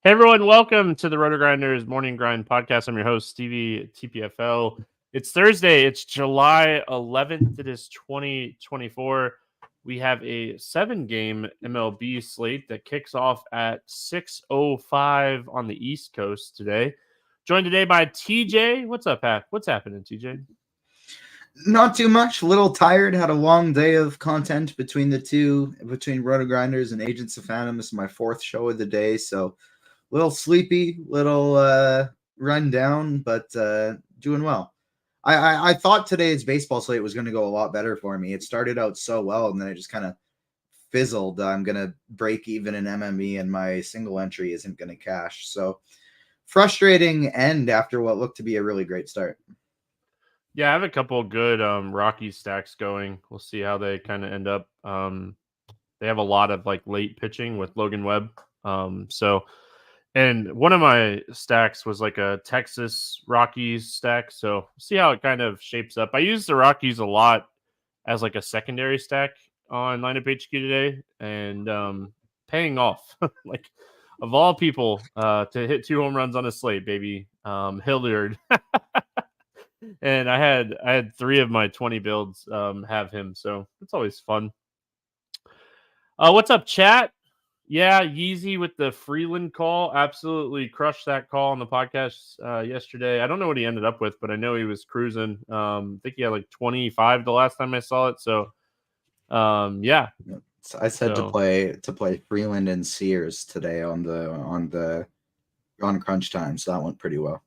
Hey everyone, welcome to the RotoGrinders Morning Grind podcast. I'm your host, Stevietpfl. It's Thursday. It's July 11th. It is 2024. We have a 7-game MLB slate that kicks off at 6:05 on the East Coast today. Joined today by TJ. What's up, Pat? What's happening, TJ? Not too much. A little tired. Had a long day of content between RotoGrinders and Agents of Phantom. This is my 4th show of the day, so a little sleepy, little run down, but doing well. I thought today's baseball slate was going to go a lot better for me. It started out so well, and then it just kind of fizzled. I'm going to break even in MME, and my single entry isn't going to cash. So frustrating end after what looked to be a really great start. Yeah, I have a couple of good Rocky stacks going. We'll see how they kind of end up. They have a lot of like late pitching with Logan Webb. And one of my stacks was like a Texas Rockies stack. So see how it kind of shapes up. I use the Rockies a lot as like a secondary stack on lineup HQ today, and paying off. Like of all people to hit 2 home runs on a slate, baby. Hilliard. And I had 3 of my 20 builds have him, so it's always fun. What's up, chat? Yeah, Yeezy with the Freeland call. Absolutely crushed that call on the podcast yesterday. I don't know what he ended up with, but I know he was cruising. I think he had like 25 the last time I saw it. So, yeah. I said to play Freeland and Sears today on crunch time, so that went pretty well.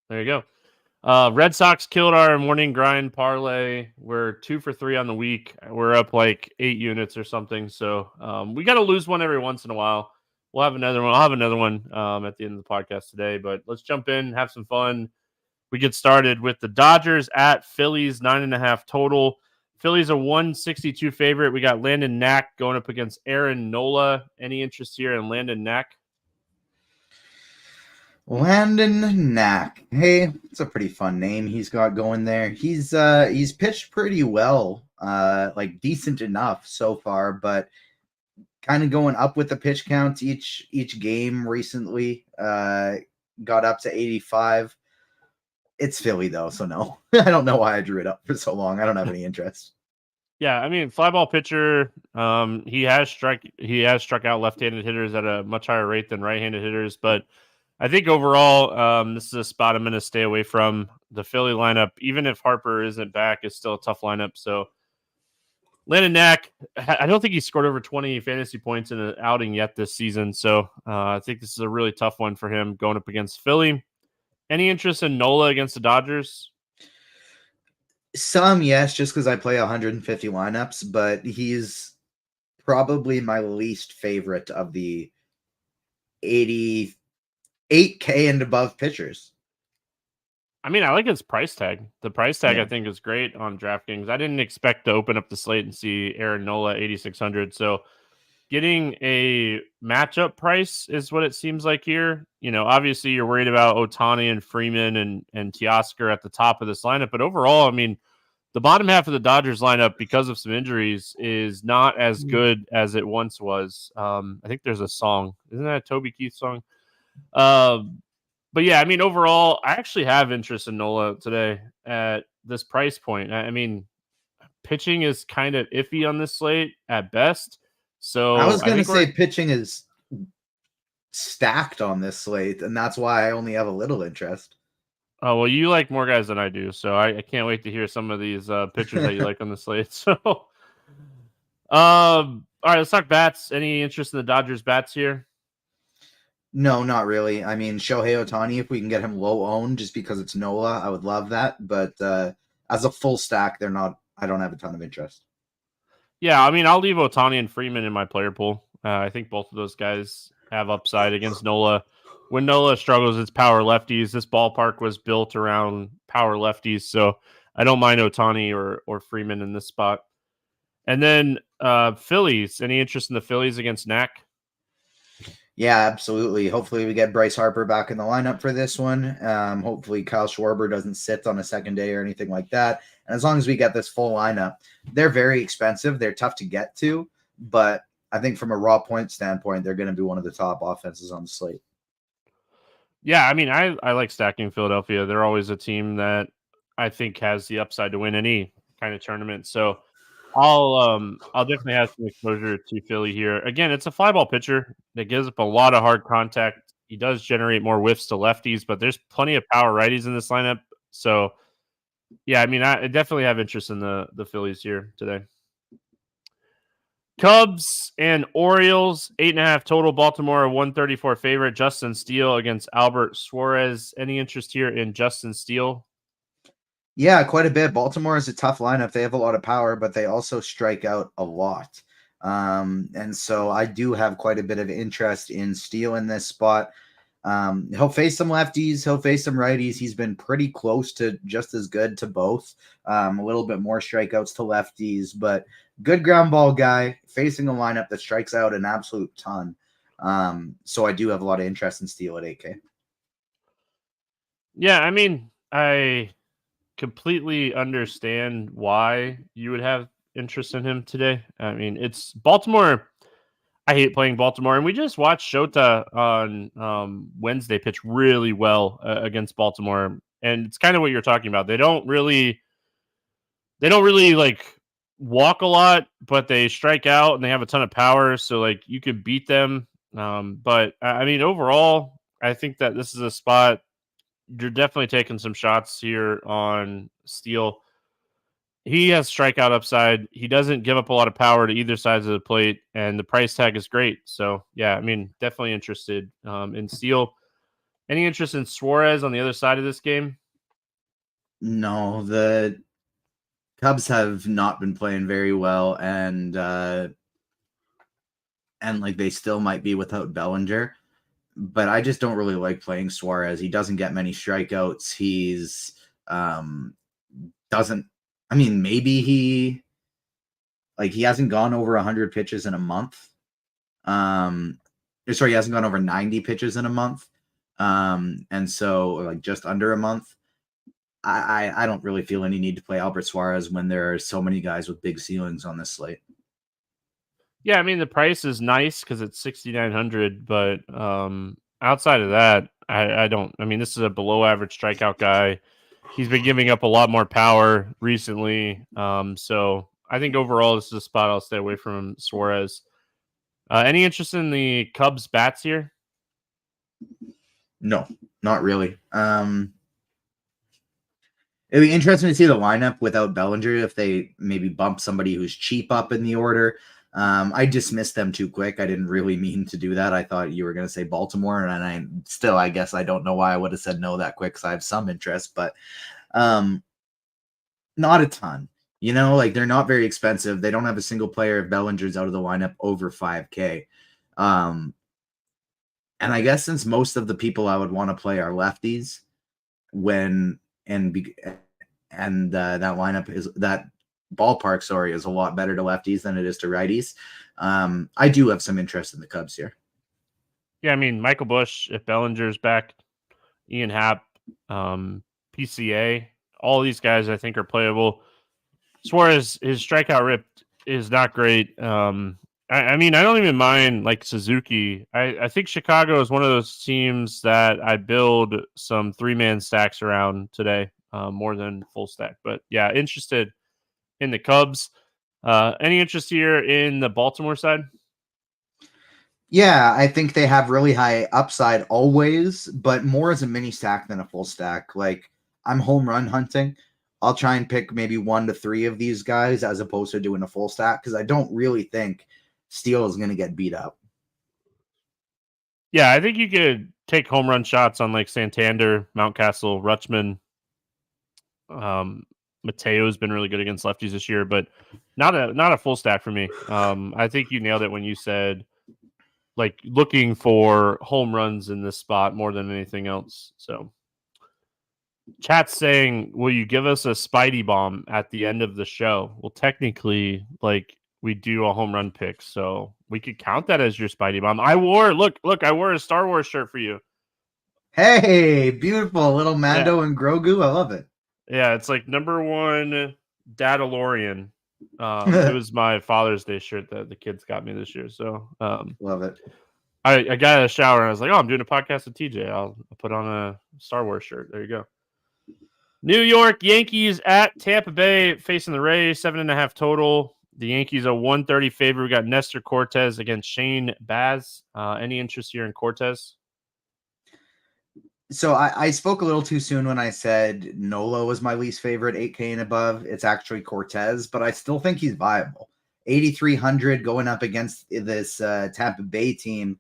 There you go. Red Sox killed our morning grind parlay. We're 2 for 3 on the week. We're up like 8 units or something. So we got to lose one every once in a while. We'll have another one. I'll have another one at the end of the podcast today. But let's jump in, have some fun. We get started with the Dodgers at Phillies, 9.5 total. Phillies a 162 favorite. We got Landon Knack going up against Aaron Nola. Any interest here in Landon Knack? Landon Knack. Hey, it's a pretty fun name he's got going there. He's pitched pretty well, like decent enough so far, but kind of going up with the pitch counts each game recently. Got up to 85. It's Philly though, so no. I don't know why I drew it up for so long. I don't have any interest. Yeah, I mean, fly ball pitcher. He has struck out left-handed hitters at a much higher rate than right-handed hitters, but I think overall, this is a spot I'm going to stay away from. The Philly lineup, even if Harper isn't back, is still a tough lineup. So Landon Knack, I don't think he scored over 20 fantasy points in an outing yet this season. So I think this is a really tough one for him going up against Philly. Any interest in Nola against the Dodgers? Some, yes, just because I play 150 lineups, but he's probably my least favorite of the 88K and above pitchers. I mean, I like his price tag. The price tag, I think, is great on DraftKings. I didn't expect to open up the slate and see Aaron Nola 8,600. So getting a matchup price is what it seems like here. You know, obviously you're worried about Ohtani and Freeman and Teoscar at the top of this lineup. But overall, I mean, the bottom half of the Dodgers lineup, because of some injuries, is not as good as it once was. I think there's a song. Isn't that a Toby Keith song? But yeah, I mean, overall, I actually have interest in Nola today at this price point. I mean, pitching is kind of iffy on this slate at best. So I was going to say pitching is stacked on this slate, and that's why I only have a little interest. Oh, well, you like more guys than I do, so I can't wait to hear some of these pitchers that you like on the slate. So, all right, let's talk bats. Any interest in the Dodgers bats here? No, not really. I mean, Shohei Ohtani, if we can get him low owned just because it's Nola, I would love that. But as a full stack, I don't have a ton of interest. Yeah, I mean, I'll leave Ohtani and Freeman in my player pool. I think both of those guys have upside against Nola. When Nola struggles, it's power lefties. This ballpark was built around power lefties, so I don't mind Ohtani or Freeman in this spot. And then Phillies. Any interest in the Phillies against Knack? Yeah, absolutely. Hopefully we get Bryce Harper back in the lineup for this one. Hopefully Kyle Schwarber doesn't sit on a second day or anything like that. And as long as we get this full lineup, they're very expensive. They're tough to get to, but I think from a raw point standpoint, they're going to be one of the top offenses on the slate. Yeah, I mean, I like stacking Philadelphia. They're always a team that I think has the upside to win any kind of tournament. So I'll definitely have some exposure to Philly here. Again, it's a fly ball pitcher that gives up a lot of hard contact. He does generate more whiffs to lefties, but there's plenty of power righties in this lineup. So yeah, I mean, I definitely have interest in the Phillies here today. Cubs and Orioles, 8.5 total. Baltimore, 134 favorite. Justin Steele against Albert Suarez. Any interest here in Justin Steele? Yeah, quite a bit. Baltimore is a tough lineup. They have a lot of power, but they also strike out a lot. And so I do have quite a bit of interest in Steele in this spot. He'll face some lefties, he'll face some righties. He's been pretty close to just as good to both. A little bit more strikeouts to lefties, but good ground ball guy facing a lineup that strikes out an absolute ton. So I do have a lot of interest in Steele at 8K. Yeah, I mean, I completely understand why you would have interest in him today. I mean, it's Baltimore. I hate playing Baltimore, and we just watched Shota on Wednesday pitch really well against Baltimore, and it's kind of what you're talking about. They don't really like walk a lot, but they strike out and they have a ton of power. So like you could beat them. But I mean, overall, I think that this is a spot you're definitely taking some shots here on Steele. He has strikeout upside. He doesn't give up a lot of power to either sides of the plate, and the price tag is great. So yeah, I mean, definitely interested in Steele. Any interest in Suarez on the other side of this game? No, the Cubs have not been playing very well, and like they still might be without Bellinger. But I just don't really like playing Suarez. He doesn't get many strikeouts. He's doesn't. I mean, maybe he hasn't gone over 100 pitches in a month. Sorry, he hasn't gone over 90 pitches in a month. And so like just under a month. I don't really feel any need to play Albert Suarez when there are so many guys with big ceilings on this slate. Yeah, I mean the price is nice because it's 6,900, but outside of that, I don't. I mean, this is a below average strikeout guy. He's been giving up a lot more power recently, so I think overall this is a spot I'll stay away from Suarez. Any interest in the Cubs bats here? No, not really. It'd be interesting to see the lineup without Bellinger if they maybe bump somebody who's cheap up in the order. I dismissed them too quick. I didn't really mean to do that. I thought you were going to say Baltimore, and I guess I don't know why I would have said no that quick because I have some interest, but not a ton. You know, like they're not very expensive. They don't have a single player of Bellinger's out of the lineup over 5K. And I guess since most of the people I would want to play are lefties, that lineup is that ballpark, is a lot better to lefties than it is to righties. I do have some interest in the Cubs here. Yeah, I mean Michael Busch, if Bellinger's back, Ian Happ, PCA, all these guys I think are playable. Suarez, his strikeout rip is not great. I mean, I don't even mind like Suzuki. I think Chicago is one of those teams that I build some 3-man stacks around today, more than full stack. But yeah, interested in the Cubs. Any interest here in the Baltimore side? Yeah, I think they have really high upside always, but more as a mini stack than a full stack. Like I'm home run hunting. I'll try and pick maybe 1 to 3 of these guys as opposed to doing a full stack because I don't really think Steele is going to get beat up. Yeah, I think you could take home run shots on like Santander, Mountcastle, Rutschman. Mateo's been really good against lefties this year, but not a full stack for me. I think you nailed it when you said like looking for home runs in this spot more than anything else. So chat's saying, will you give us a Spidey bomb at the end of the show? Well, technically, like we do a home run pick, so we could count that as your Spidey bomb. I wore a Star Wars shirt for you. Hey, beautiful little Mando and Grogu. I love it. Yeah, it's like number 1 Dadalorian. It was my Father's Day shirt that the kids got me this year. So love it. I got out of the shower and I was like, oh, I'm doing a podcast with TJ. I'll put on a Star Wars shirt. There you go. New York Yankees at Tampa Bay facing the Rays, 7.5 total. The Yankees are 130 favorite. We got Nestor Cortez against Shane Baz. Any interest here in Cortez? So I spoke a little too soon when I said Nola was my least favorite 8K and above. It's actually Cortez, but I still think he's viable. 8,300 going up against this Tampa Bay team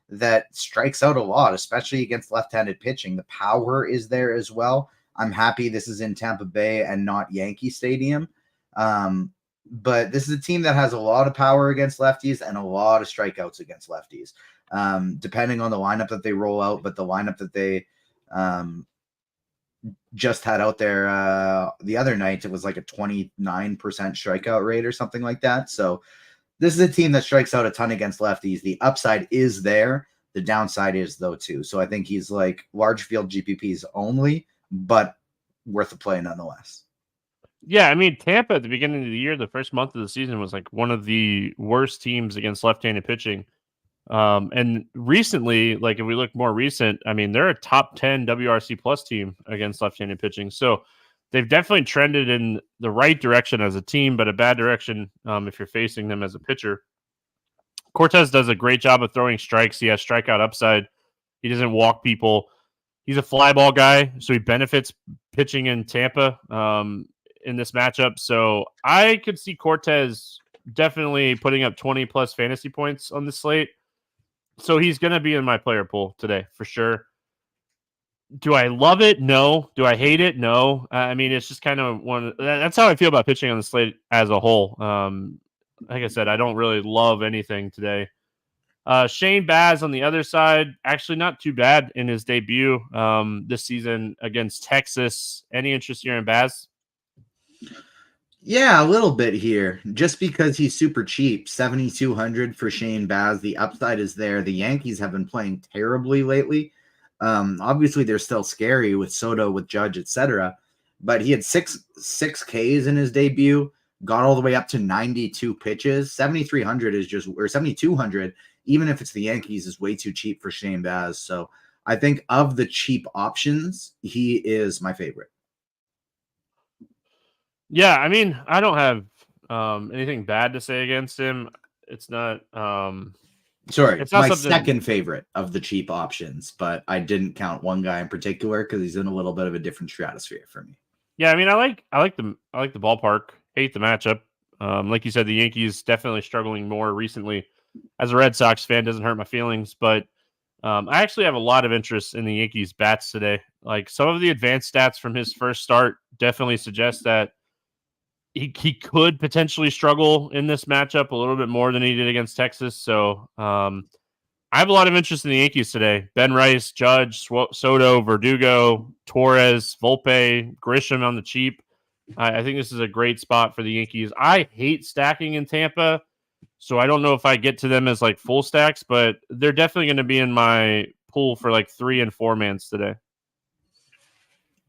that strikes out a lot, especially against left-handed pitching. The power is there as well. I'm happy this is in Tampa Bay and not Yankee Stadium. But this is a team that has a lot of power against lefties and a lot of strikeouts against lefties, depending on the lineup that they roll out. But the lineup that they just had out there the other night, it was like a 29% strikeout rate or something like that. So this is a team that strikes out a ton against lefties. The upside is there. The downside is though too. So I think he's like large field GPPs only, but worth a play nonetheless. Yeah, I mean, Tampa at the beginning of the year, the first month of the season was like one of the worst teams against left-handed pitching. And recently, like if we look more recent, I mean, they're a top 10 WRC plus team against left-handed pitching. So they've definitely trended in the right direction as a team, but a bad direction if you're facing them as a pitcher. Cortez does a great job of throwing strikes. He has strikeout upside. He doesn't walk people. He's a fly ball guy, so he benefits pitching in Tampa in this matchup. So I could see Cortez definitely putting up 20 plus fantasy points on the slate. So he's going to be in my player pool today for sure. Do I love it? No. Do I hate it? No. I mean, it's just kind of one. That's how I feel about pitching on the slate as a whole. Like I said, I don't really love anything today. Shane Baz on the other side, actually not too bad in his debut this season against Texas. Any interest here in Baz? Yeah, a little bit here, just because he's super cheap. 7,200 for Shane Baz. The upside is there. The Yankees have been playing terribly lately. Obviously, they're still scary with Soto, with Judge, etc. But he had six Ks in his debut, got all the way up to 92 pitches. 7,300 is just, or 7,200, even if it's the Yankees, is way too cheap for Shane Baz. So I think of the cheap options, he is my favorite. Yeah, I mean, I don't have anything bad to say against him. It's not. Sorry, it's not my something. second favorite of the cheap options, but I didn't count one guy in particular because he's in a little bit of a different stratosphere for me. Yeah, I mean, I like the ballpark. Hate the matchup. Like you said, the Yankees definitely struggling more recently. As a Red Sox fan, doesn't hurt my feelings, but I actually have a lot of interest in the Yankees bats today. Like some of the advanced stats from his first start definitely suggest that he could potentially struggle in this matchup a little bit more than he did against Texas. So I have a lot of interest in the Yankees today. Ben Rice, Judge, Soto, Verdugo, Torres, Volpe, Grisham on the cheap. I think this is a great spot for the Yankees. I hate stacking in Tampa, so I don't know if I get to them as like full stacks, but they're definitely going to be in my pool for like 3 and 4 mans today.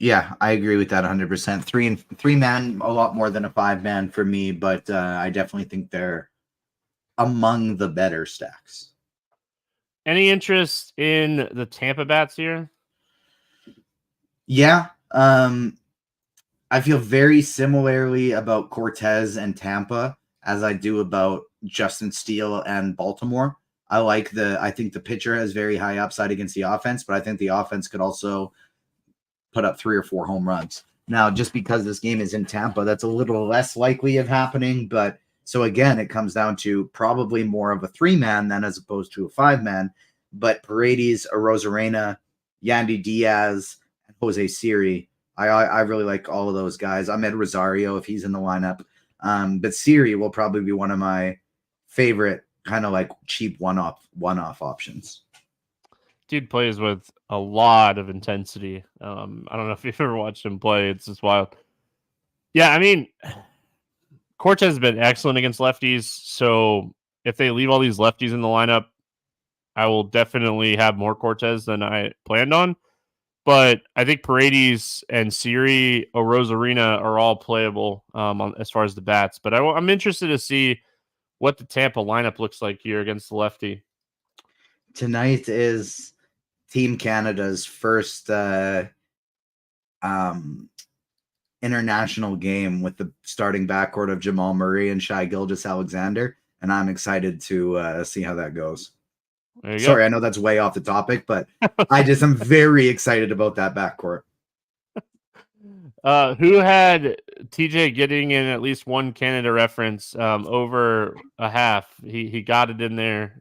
Yeah, I agree with that 100%. 3 man, a lot more than a 5 man for me, but I definitely think they're among the better stacks. Any interest in the Tampa bats here? Yeah, I feel very similarly about Cortez and Tampa as I do about Justin Steele and Baltimore. I think the pitcher has very high upside against the offense, but I think the offense could also put up 3 or 4 home runs. Now, just because this game is in Tampa, that's a little less likely of happening. But so again, it comes down to probably more of a 3-man than as opposed to a 5-man. But Paredes, Arozarena, Yandy Diaz, and Jose Siri, I really like all of those guys. Ahmed Rosario, if he's in the lineup. But Siri will probably be one of my favorite kind of like cheap one-off options. Dude plays with a lot of intensity. I don't know if you've ever watched him play. It's just wild. Yeah, I mean, Cortez has been excellent against lefties. So if they leave all these lefties in the lineup, I will definitely have more Cortez than I planned on. But I think Paredes and Siri, Rosarina are all playable as far as the bats. But I'm interested to see what the Tampa lineup looks like here against the lefty. Tonight is Team Canada's first international game with the starting backcourt of Jamal Murray and Shai Gilgeous-Alexander, and I'm excited to see how that goes. Sorry, I know that's way off the topic, but I just am very excited about that backcourt. Who had TJ getting in at least one Canada reference over a half? He got it in there.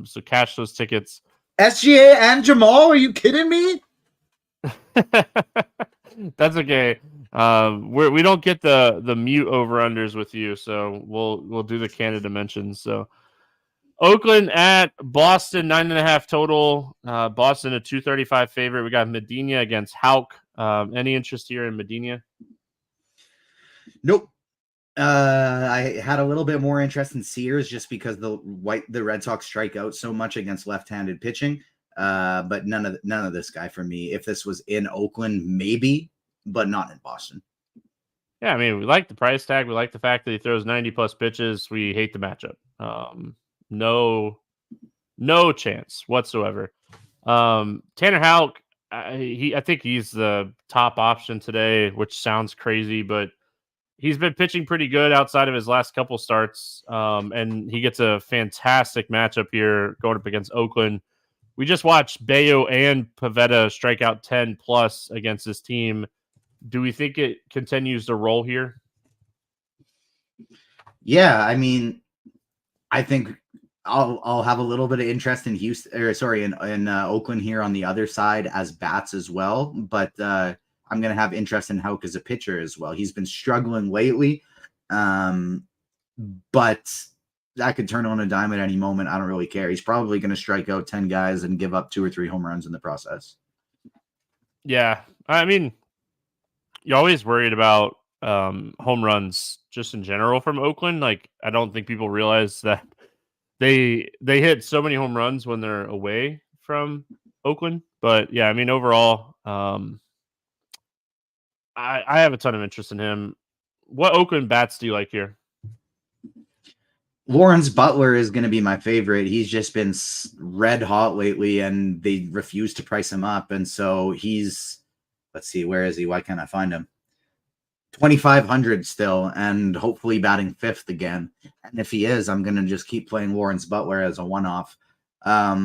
So cash those tickets. SGA and Jamal? Are you kidding me? That's okay. We don't get the mute over unders with you, so we'll do the Canada mentions. So Oakland at Boston, 9.5 total. Boston a 235 favorite. We got Medina against Houck. Any interest here in Medina? Nope. I had a little bit more interest in Sears just because the Red Sox strike out so much against left-handed pitching. But none of this guy for me. If this was in Oakland, maybe, but not in Boston. Yeah, I mean, we like the price tag. We like the fact that he throws 90-plus pitches. We hate the matchup. No chance whatsoever. Tanner Houck, I think he's the top option today, which sounds crazy, but he's been pitching pretty good outside of his last couple starts, and he gets a fantastic matchup here going up against Oakland. We just watched Bayo and Pivetta strike out 10-plus against this team. Do we think it continues to roll here? Yeah, I mean, I think I'll have a little bit of interest in in Oakland here on the other side as bats as well, but I'm going to have interest in Houck as a pitcher as well. He's been struggling lately, but that could turn on a dime at any moment. I don't really care. He's probably going to strike out 10 guys and give up 2 or 3 home runs in the process. Yeah, I mean, you're always worried about home runs just in general from Oakland. Like, I don't think people realize that they hit so many home runs when they're away from Oakland. But yeah, I mean, overall, I have a ton of interest in him. What Oakland bats do you like here? Lawrence Butler is going to be my favorite. He's just been red hot lately, and they refuse to price him up. And so he's, let's see, where is he? Why can't I find him? 2,500 still, and hopefully batting 5th again. And if he is, I'm going to just keep playing Lawrence Butler as a one-off. Zach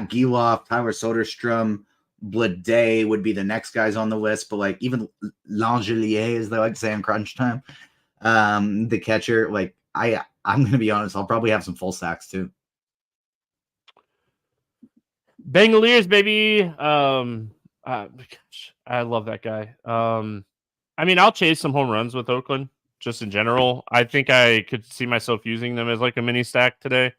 Geloff, Tyler Soderstrom, Bleday would be the next guys on the list, but like even Langelier, as they like to say in crunch time, the catcher, like I'm going to be honest, I'll probably have some full stacks too. Bangaliers, baby. Gosh, I love that guy. I mean, I'll chase some home runs with Oakland just in general. I think I could see myself using them as like a mini stack today.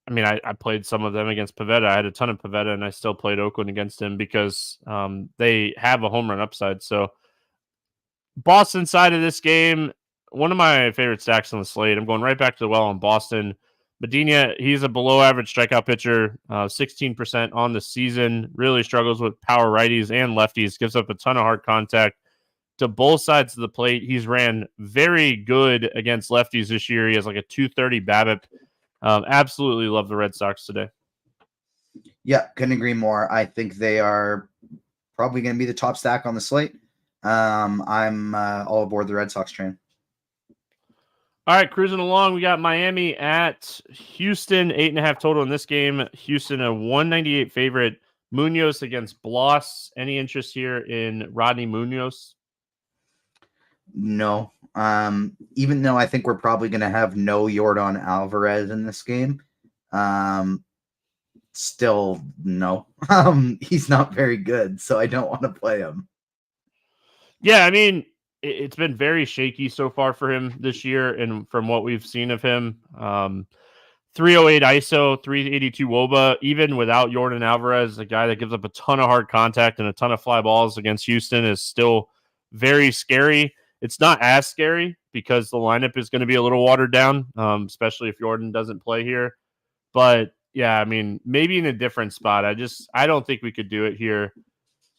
I mean, I played some of them against Pivetta. I had a ton of Pivetta, and I still played Oakland against him because they have a home run upside. So Boston side of this game, one of my favorite stacks on the slate. I'm going right back to the well on Boston. Medina, he's a below-average strikeout pitcher, 16% on the season. Really struggles with power righties and lefties. Gives up a ton of hard contact to both sides of the plate. He's ran very good against lefties this year. He has like a 230 BABIP. Absolutely love the Red Sox today. Yeah, couldn't agree more. I think they are probably going to be the top stack on the slate. I'm all aboard the Red Sox train. All right, cruising along. We got Miami at Houston, 8.5 total in this game. Houston, a 198 favorite. Munoz against Bloss. Any interest here in Rodney Munoz? No. Even though I think we're probably going to have no Yordan Alvarez in this game, still no. He's not very good, so I don't want to play him. Yeah, I mean, it's been very shaky so far for him this year, and from what we've seen of him, 308 ISO, 382 WOBA, even without Yordan Alvarez, a guy that gives up a ton of hard contact and a ton of fly balls against Houston, is still very scary. It's not as scary because the lineup is going to be a little watered down, especially if Yordan doesn't play here. But yeah, I mean, maybe in a different spot. I don't think we could do it here.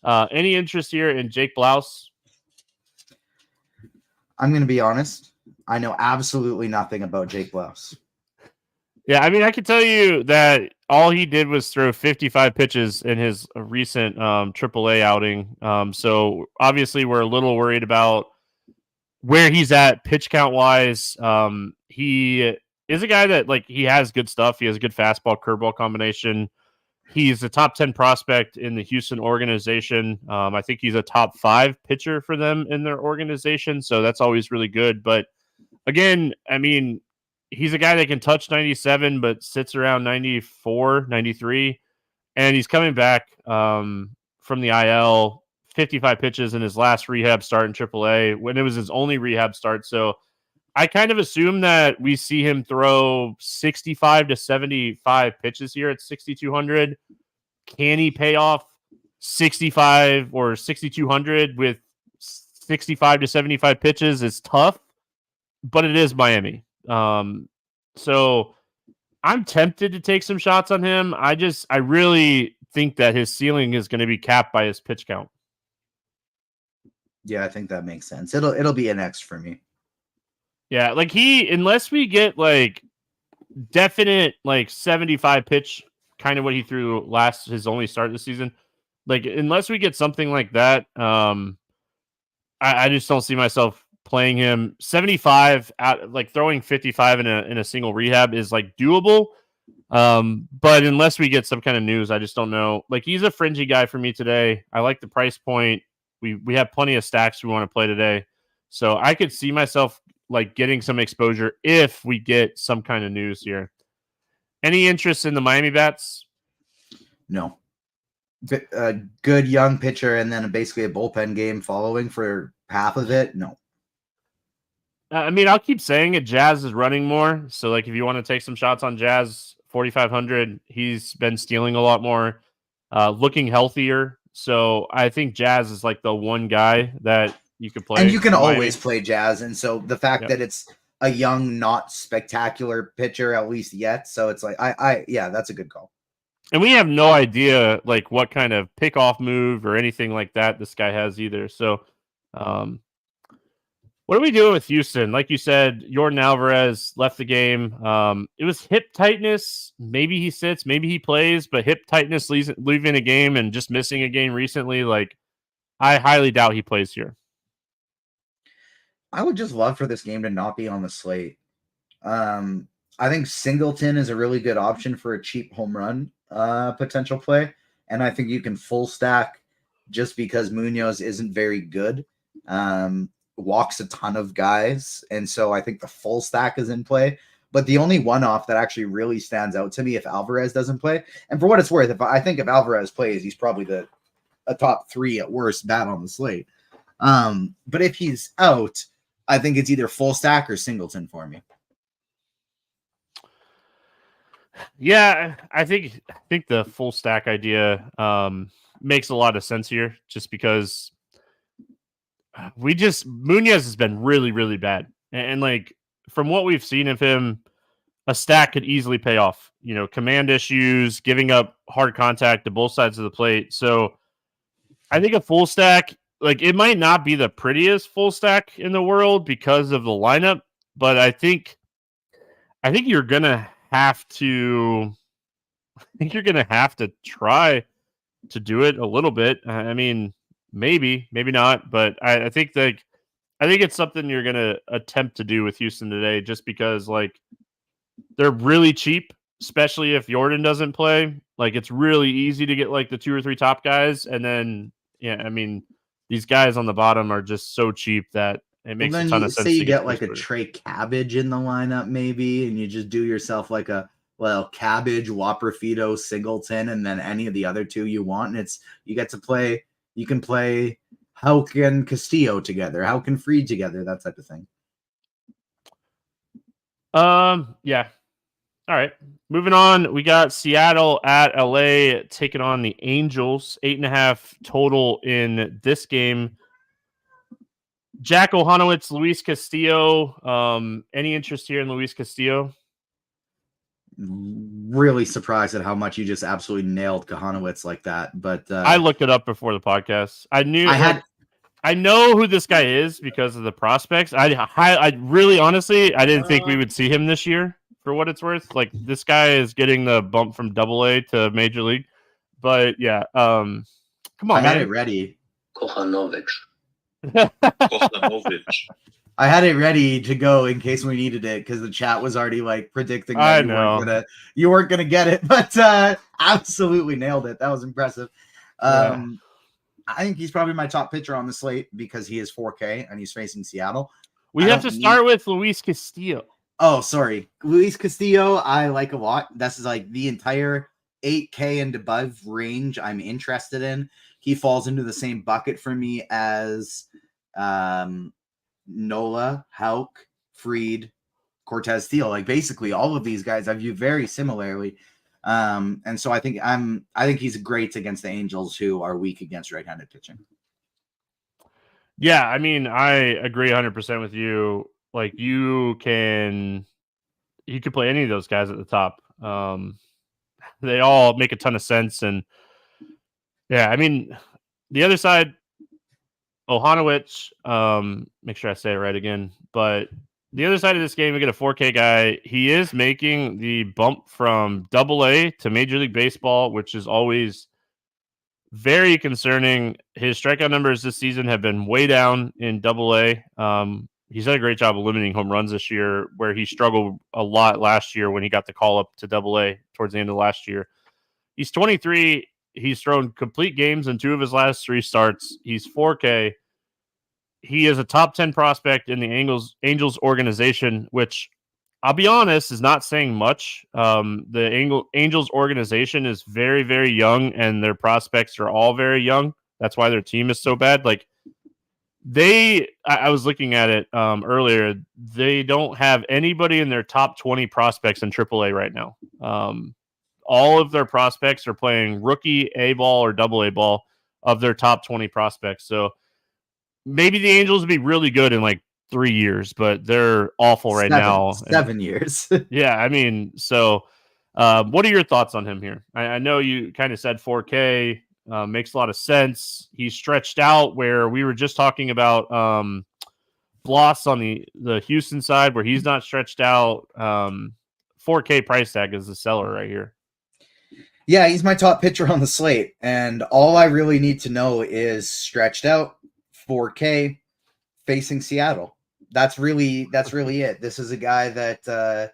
Any interest here in Jake Blouse? I'm going to be honest. I know absolutely nothing about Jake Blouse. Yeah, I mean, I can tell you that all he did was throw 55 pitches in his recent AAA outing. So obviously, we're a little worried about where he's at pitch count wise. He is a guy that he has good stuff. He has a good fastball curveball combination. He's a top 10 prospect in the Houston organization. I think he's a top 5 pitcher for them in their organization. So that's always really good. But again, I mean, he's a guy that can touch 97, but sits around 94, 93. And he's coming back from the IL, 55 pitches in his last rehab start in AAA when it was his only rehab start. So I kind of assume that we see him throw 65 to 75 pitches here at 6,200. Can he pay off 65 or 6,200 with 65 to 75 pitches? It's tough, but it is Miami. So I'm tempted to take some shots on him. I really think that his ceiling is going to be capped by his pitch count. Yeah, I think that makes sense. It'll be an X for me. Yeah, unless we get definite 75 pitch, kind of what he threw his only start this season, unless we get something like that, I just don't see myself playing him. 75 out, throwing 55 in a single rehab is doable. But unless we get some kind of news, I just don't know. He's a fringy guy for me today. I like the price point. We have plenty of stacks we want to play today, so I could see myself getting some exposure if we get some kind of news here. Any interest in the Miami Bats? No. A good young pitcher and then basically a bullpen game following for half of it. No. I mean, I'll keep saying it. Jazz is running more. So if you want to take some shots on Jazz, 4,500, he's been stealing a lot more, looking healthier. So I think Jazz is the one guy that you could play. And you can always play Jazz. And so the fact that it's a young, not spectacular pitcher, at least yet. So it's yeah, that's a good call. And we have no idea what kind of pickoff move or anything like that this guy has either. So what are we doing with Houston? Like you said, Yordan Alvarez left the game. It was hip tightness. Maybe he sits, maybe he plays, but hip tightness leaving a game and just missing a game recently. I highly doubt he plays here. I would just love for this game to not be on the slate. I think Singleton is a really good option for a cheap home run potential play. And I think you can full stack just because Munoz isn't very good. Walks a ton of guys. And so I think the full stack is in play. But the only one-off that actually really stands out to me if Alvarez doesn't play, and for what it's worth, I think if Alvarez plays, he's probably a top 3 at worst bat on the slate. But if he's out, I think it's either full stack or Singleton for me. Yeah, I think the full stack idea makes a lot of sense here, just because Munoz has been really, really bad, and from what we've seen of him, a stack could easily pay off. Command issues, giving up hard contact to both sides of the plate. So I think a full stack, it might not be the prettiest full stack in the world because of the lineup, but I think you're gonna have to. I think you're gonna have to try to do it a little bit. I mean, maybe not, but I think it's something you're gonna attempt to do with Houston today, just because they're really cheap, especially if Yordan doesn't play. It's really easy to get the 2 or 3 top guys, and then I mean, these guys on the bottom are just so cheap that it makes a ton of sense. Say you get a Trey Cabbage in the lineup, maybe, and you just do yourself a Cabbage, Waperfito, Singleton, and then any of the other 2 you want, and you get to play. You can play Houck and Castillo together, Houck and Fried together, that type of thing. Yeah. All right. Moving on, we got Seattle at LA taking on the Angels. 8.5 total in this game. Jack Ohanowitz, Luis Castillo. Any interest here in Luis Castillo? Really surprised at how much you just absolutely nailed Kahanowitz like that. But I looked it up before the podcast. I know who this guy is because of the prospects. I really, honestly, I didn't think we would see him this year for what it's worth. Like, this guy is getting the bump from Double-A to Major League. But yeah, come on, I had man. it ready. Kochanovich. I had it ready to go in case we needed it because the chat was already like predicting that you weren't gonna get it, but absolutely nailed it. That was impressive. I think he's probably my top pitcher on the slate because he is 4K and he's facing Seattle. We have to start with Luis Castillo. Oh, sorry. Luis Castillo, I like a lot. This is like the entire 8K and above range I'm interested in. He falls into the same bucket for me as Nola, Houck, Fried, Cortez Steele. Like basically all of these guys I view very similarly. And so I think he's great against the Angels, who are weak against right-handed pitching. Yeah, I mean, I agree 100% with you. Like, you could play any of those guys at the top. They all make a ton of sense. And yeah, I mean, the other side, Ohanowicz, make sure I say it right again, but the other side of this game, we get a 4K guy. He is making the bump from Double-A to Major League Baseball, which is always very concerning. His strikeout numbers this season have been way down in Double-A. He's done a great job of limiting home runs this year, where he struggled a lot last year when he got the call up to Double-A towards the end of last year. He's 23. He's thrown complete games in 2 of his last 3 starts. He's 4K. He is a top 10 prospect in the Angels organization, which I'll be honest is not saying much. The Angels organization is very, very young, and their prospects are all very young. That's why their team is so bad. Like, I was looking at it earlier. They don't have anybody in their top 20 prospects in AAA right now. All of their prospects are playing rookie A-ball or Double-A ball of their top 20 prospects. So maybe the Angels will be really good in like 3 years, but they're awful right now. 7 years. Yeah, I mean, so what are your thoughts on him here? I know you kind of said 4K. Makes a lot of sense. He's stretched out, where we were just talking about Bloss on the Houston side, where he's not stretched out. 4K price tag is the seller right here. Yeah, he's my top pitcher on the slate, and all I really need to know is stretched out, 4K, facing Seattle. That's really it. This is a guy that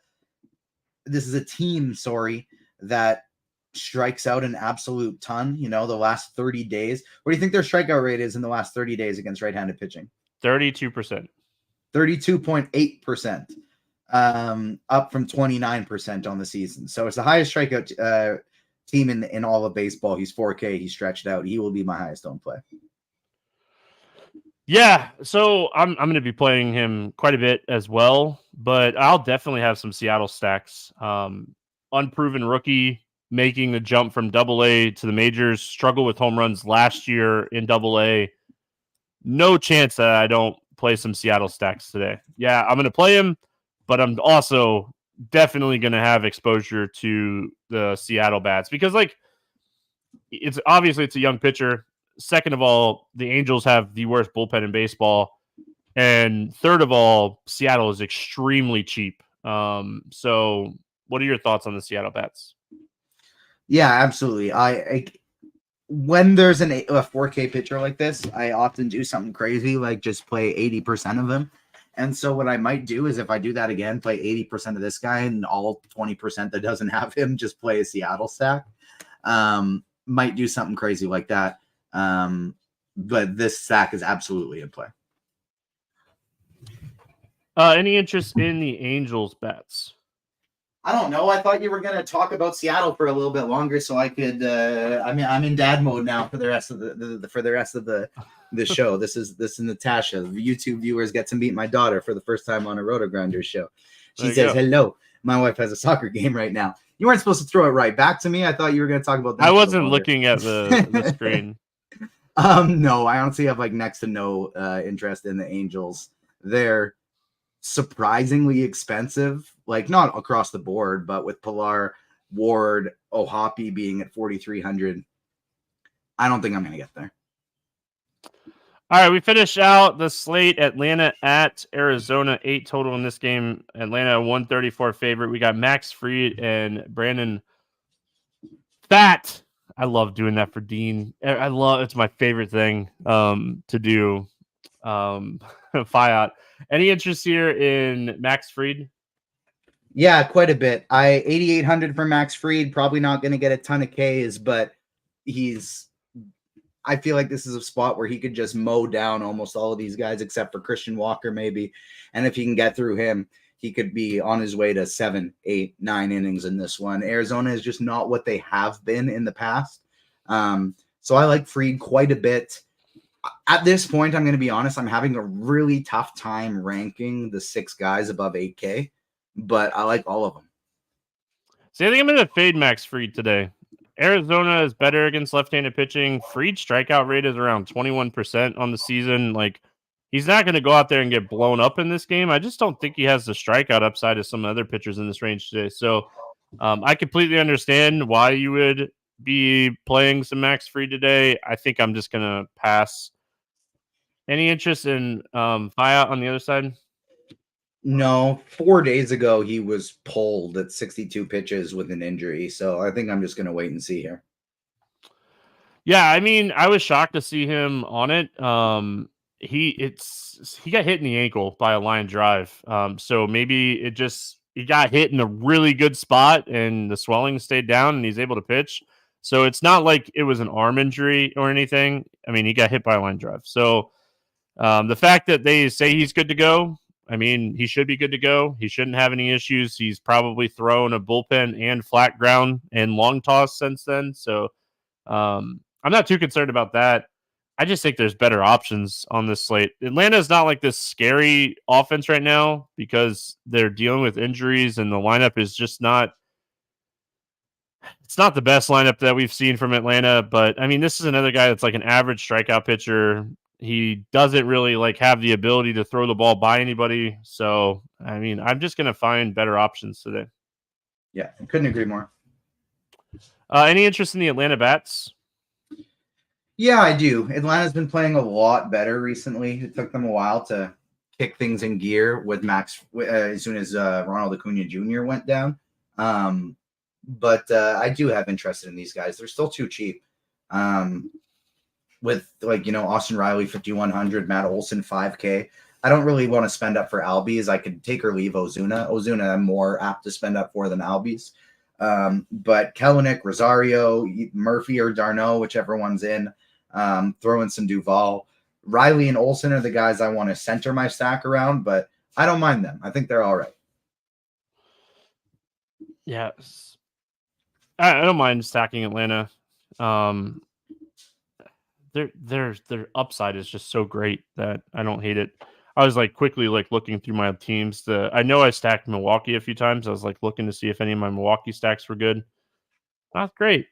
this is a team, that strikes out an absolute ton. The last 30 days. What do you think their strikeout rate is in the last 30 days against right-handed pitching? 32%. 32.8%. Up from 29% on the season. So it's the highest strikeout team in all of baseball. He's 4K. He's stretched out. He will be my highest owned play. Yeah, so I'm going to be playing him quite a bit as well, but I'll definitely have some Seattle stacks. Unproven rookie making the jump from Double-A to the majors, struggled with home runs last year in Double-A. No chance that I don't play some Seattle stacks today. Yeah, I'm going to play him, but I'm also definitely going to have exposure to the Seattle bats because, like, it's a young pitcher. Second of all, the Angels have the worst bullpen in baseball. And third of all, Seattle is extremely cheap. So what are your thoughts on the Seattle bats? Yeah, absolutely. I when there's a 4K pitcher like this, I often do something crazy, like just play 80% of him. And so what I might do is if I do that again, play 80% of this guy and all 20% that doesn't have him, just play a Seattle stack. Might do something crazy like that. But this stack is absolutely in play. Any interest in the Angels bats? I don't know. I thought you were going to talk about Seattle for a little bit longer, so I could. I'm in dad mode now for the rest of the show. This is Natasha. YouTube viewers get to meet my daughter for the first time on a RotoGrinders show. She says, "Hello, my wife has a soccer game right now." You weren't supposed to throw it right back to me. I thought you were going to talk about that. I wasn't looking at the screen. No, I honestly have like next to no interest in the Angels. They're surprisingly expensive, like not across the board, but with Pilar, Ward, Ohapi being at 4,300, I don't think I'm going to get there. All right, we finish out the slate. Atlanta at Arizona, 8 total in this game. Atlanta 134 favorite. We got Max Fried and Brandon Pfaadt. I love doing that for Dean. It's my favorite thing to do. Fiat. Any interest here in Max Fried? Yeah, quite a bit. 8,800 for Max Fried. Probably not going to get a ton of Ks, but I feel like this is a spot where he could just mow down almost all of these guys except for Christian Walker, maybe. And if he can get through him, he could be on his way to 7, 8, 9 innings in this one. Arizona is just not what they have been in the past. So I like Fried quite a bit. At this point, I'm going to be honest, I'm having a really tough time ranking the 6 guys above 8K, but I like all of them. See, I think I'm going to fade Max Fried today. Arizona is better against left-handed pitching. Fried's strikeout rate is around 21% on the season. Like, he's not going to go out there and get blown up in this game. I just don't think he has the strikeout upside of some other pitchers in this range today. So I completely understand why you would be playing some Max Fried today. I think I'm just going to pass. Any interest in Fiat on the other side? No, 4 days ago, he was pulled at 62 pitches with an injury. So I think I'm just going to wait and see here. Yeah, I mean, I was shocked to see him on it. He got hit in the ankle by a line drive. So maybe he got hit in a really good spot and the swelling stayed down and he's able to pitch. So it's not like it was an arm injury or anything. I mean, he got hit by a line drive. So the fact that they say he's good to go, I mean, he should be good to go. He shouldn't have any issues. He's probably thrown a bullpen and flat ground and long toss since then. So I'm not too concerned about that. I just think there's better options on this slate. Atlanta is not like this scary offense right now because they're dealing with injuries and the lineup is just not. It's not the best lineup that we've seen from Atlanta, but I mean, this is another guy that's like an average strikeout pitcher. He doesn't really like have the ability to throw the ball by anybody. So, I mean, I'm just going to find better options today. Yeah, I couldn't agree more. Any interest in the Atlanta Bats? Yeah, I do. Atlanta's been playing a lot better recently. It took them a while to kick things in gear with Max as soon as Ronald Acuna Jr. went down. But I do have interest in these guys. They're still too cheap. With Austin Riley 5,100, Matt Olson 5K. I don't really want to spend up for Albies. I could take or leave Ozuna. Ozuna I'm more apt to spend up for than Albies. But Kelenic, Rosario, Murphy or Darno, whichever one's in. Throw in some Duvall. Riley and Olson are the guys I want to center my stack around, but I don't mind them. I think they're all right. Yes. I don't mind stacking Atlanta. Their upside is just so great that I don't hate it. I was like quickly looking through my teams. I know I stacked Milwaukee a few times. I was looking to see if any of my Milwaukee stacks were good. That's great.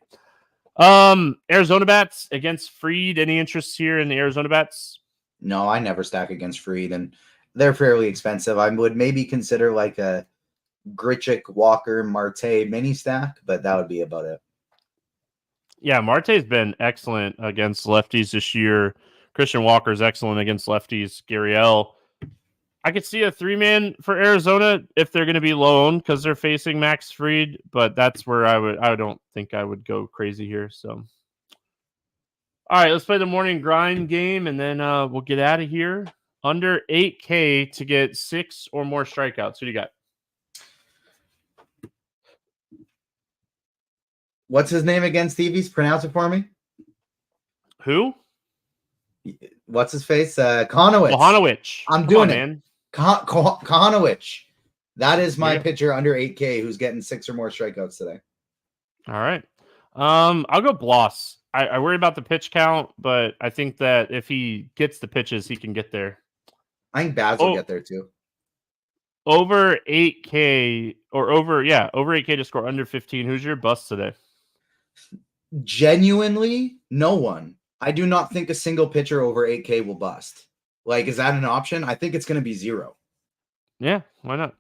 Arizona Bats against Fried. Any interest here in the Arizona Bats? No, I never stack against Fried, and they're fairly expensive. I would maybe consider like a Grichuk, Walker, Marte mini stack, but that would be about it. Yeah, Marte's been excellent against lefties this year. Christian Walker's excellent against lefties. Gurriel. I could see a 3-man for Arizona if they're going to be low owned because they're facing Max Fried, but that's where I don't think I would go crazy here. So, all right, let's play the morning grind game, and then we'll get out of here. Under 8K to get 6 or more strikeouts. Who do you got? What's his name again, Stevie's? Pronounce it for me. Who? What's his face? Konowitz. I'm doing it, man. Konowitz. That is my pitcher under 8K who's getting 6 or more strikeouts today. All right. I'll go Bloss. I worry about the pitch count, but I think that if he gets the pitches, he can get there. I think Baz will get there too. Over 8K or over 8K to score under 15. Who's your bust today? Genuinely, no one. I do not think a single pitcher over 8K will bust. Is that an option? I think it's going to be 0. Yeah, why not?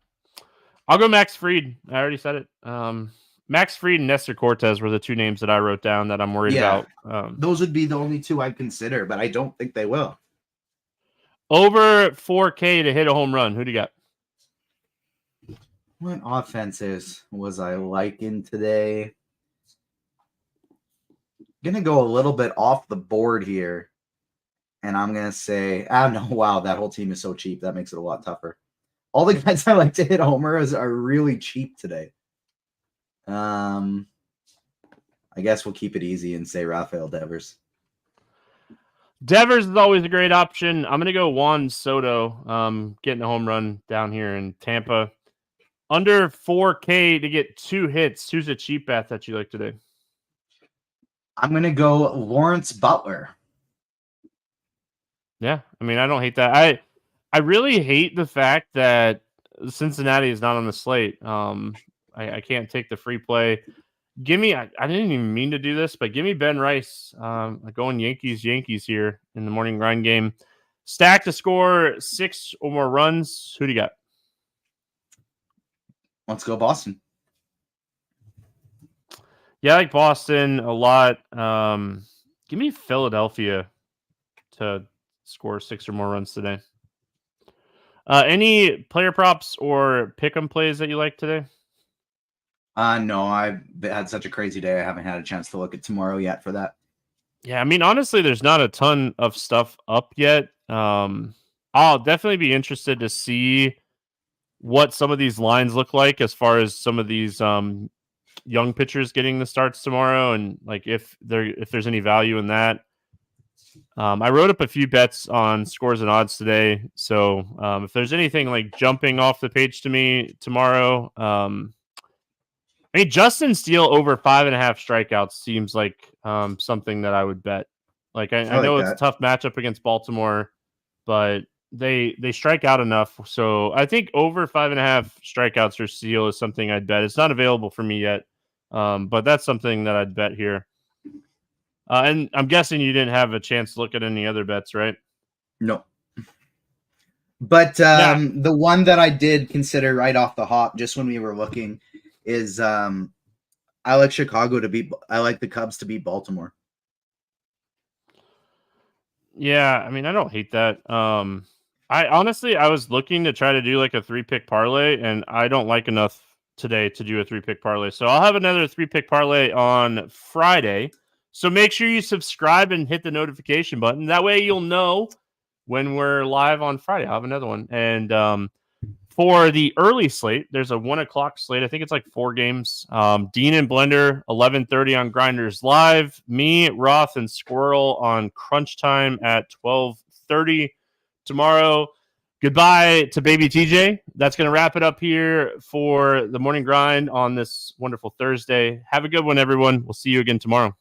I'll go Max Fried. I already said it. Max Fried and Nestor Cortez were the 2 names that I wrote down that I'm worried about. Those would be the only 2 I'd consider, but I don't think they will. Over 4K to hit a home run. Who do you got? What offenses was I liking today? Gonna go a little bit off the board here. And I'm gonna say, no, wow, that whole team is so cheap. That makes it a lot tougher. All the guys I like to hit homers are really cheap today. I guess we'll keep it easy and say Rafael Devers. Devers is always a great option. I'm going to go Juan Soto, getting a home run down here in Tampa. Under 4K to get 2 hits. Who's a cheap bet that you like today? I'm going to go Lawrence Butler. Yeah, I mean, I don't hate that. I really hate the fact that Cincinnati is not on the slate. I can't take the free play. Give me, I didn't even mean to do this, but give me Ben Rice. Going Yankees here in the morning grind game. Stack to score 6 or more runs. Who do you got? Let's go Boston. Yeah, I like Boston a lot. Give me Philadelphia to score 6 or more runs today. Any player props or pick 'em plays that you like today? No, I've had such a crazy day. I haven't had a chance to look at tomorrow yet for that. Yeah, I mean, honestly, there's not a ton of stuff up yet. I'll definitely be interested to see what some of these lines look like as far as some of these young pitchers getting the starts tomorrow, and like if there's any value in that. I wrote up a few bets on scores and odds today, so if there's anything like jumping off the page to me tomorrow, I mean, Justin Steele over 5.5 strikeouts seems like something that I would bet. Like I know it's a tough matchup against Baltimore, but they strike out enough. So I think over 5.5 strikeouts for Steele is something I'd bet. It's not available for me yet, but that's something that I'd bet here. And I'm guessing you didn't have a chance to look at any other bets, right? No. But the one that I did consider right off the hop, just when we were looking, is I like Chicago to beat. I like the Cubs to beat Baltimore. Yeah, I mean, I don't hate that. I was looking to try to do like a 3-pick parlay, and I don't like enough today to do a 3-pick parlay. So I'll have another 3-pick parlay on Friday. So make sure you subscribe and hit the notification button. That way you'll know when we're live on Friday. I'll have another one. And for the early slate, there's a 1:00 slate. I think it's like 4 games. Dean and Blender, 11:30 on Grinders Live. Me, Roth, and Squirrel on Crunch Time at 12:30 tomorrow. Goodbye to baby TJ. That's going to wrap it up here for the morning grind on this wonderful Thursday. Have a good one, everyone. We'll see you again tomorrow.